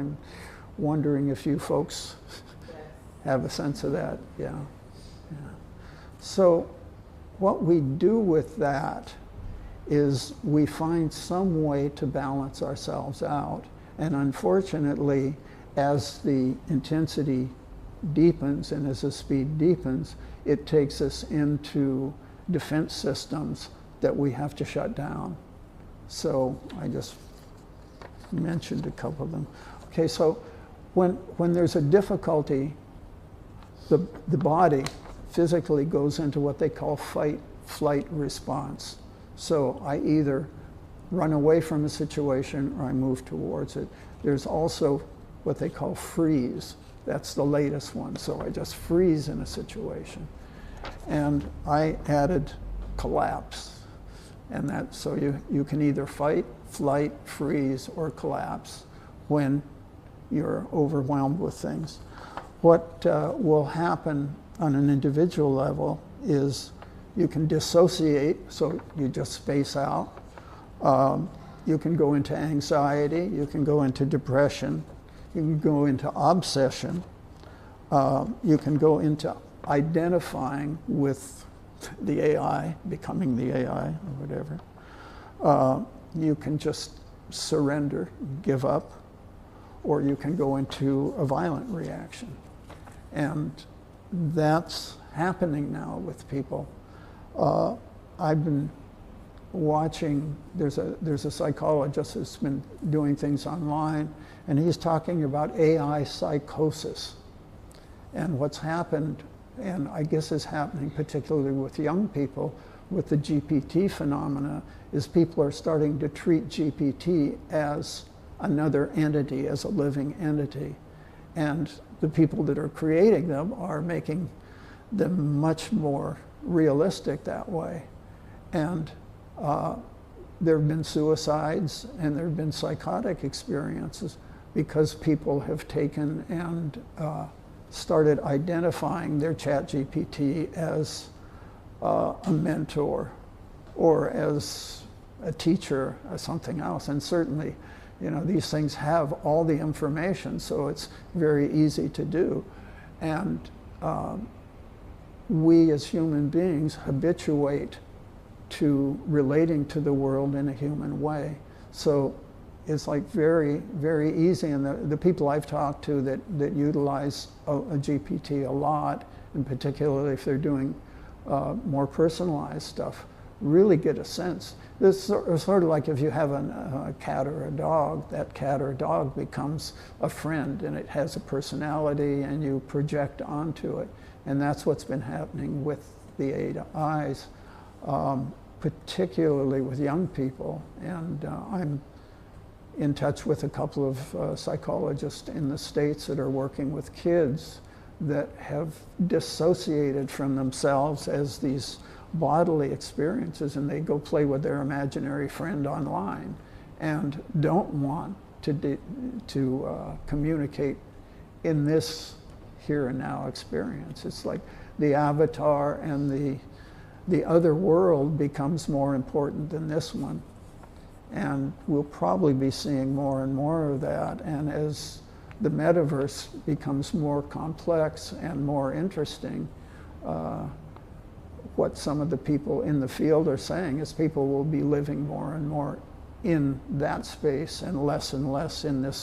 I'm wondering if you folks have a sense of that. Yeah. So what we do with that is we find some way to balance ourselves out. And unfortunately, as the intensity deepens and as the speed deepens, it takes us into defense systems that we have to shut down. So I just mentioned a couple of them. Okay, so when there's a difficulty, the body physically goes into what they call fight-flight response. So I either run away from a situation or I move towards it. There's also what they call freeze. That's the latest one. So I just freeze in a situation. And I added collapse. And that, so you can either fight, flight, freeze, or collapse when you're overwhelmed with things. What will happen on an individual level is you can dissociate, so you just space out. You can go into anxiety, you can go into depression, you can go into obsession, you can go into identifying with the AI, becoming the AI or whatever. You can just surrender, give up, or you can go into a violent reaction. And that's happening now with people. I've been watching, there's a psychologist that's been doing things online, and he's talking about AI psychosis. And what's happened, and I guess is happening particularly with young people, with the GPT phenomena, is people are starting to treat GPT as another entity, as a living entity. And the people that are creating them are making them much more realistic that way. And there have been suicides and there have been psychotic experiences because people have taken and started identifying their ChatGPT as a mentor or as a teacher or something else. And certainly, you know, these things have all the information, so it's very easy to do. And we as human beings habituate to relating to the world in a human way. So it's like very, very easy. And the people I've talked to that utilize a GPT a lot, and particularly if they're doing more personalized stuff, really get a sense. It's sort of like if you have a cat or a dog, that cat or dog becomes a friend and it has a personality and you project onto it. And that's what's been happening with the AIs, particularly with young people. And I'm in touch with a couple of psychologists in the States that are working with kids that have dissociated from themselves as these bodily experiences, and they go play with their imaginary friend online and don't want to communicate in this here and now experience. It's like the avatar and the other world becomes more important than this one. And we'll probably be seeing more and more of that. And as the metaverse becomes more complex and more interesting, what some of the people in the field are saying is people will be living more and more in that space and less in this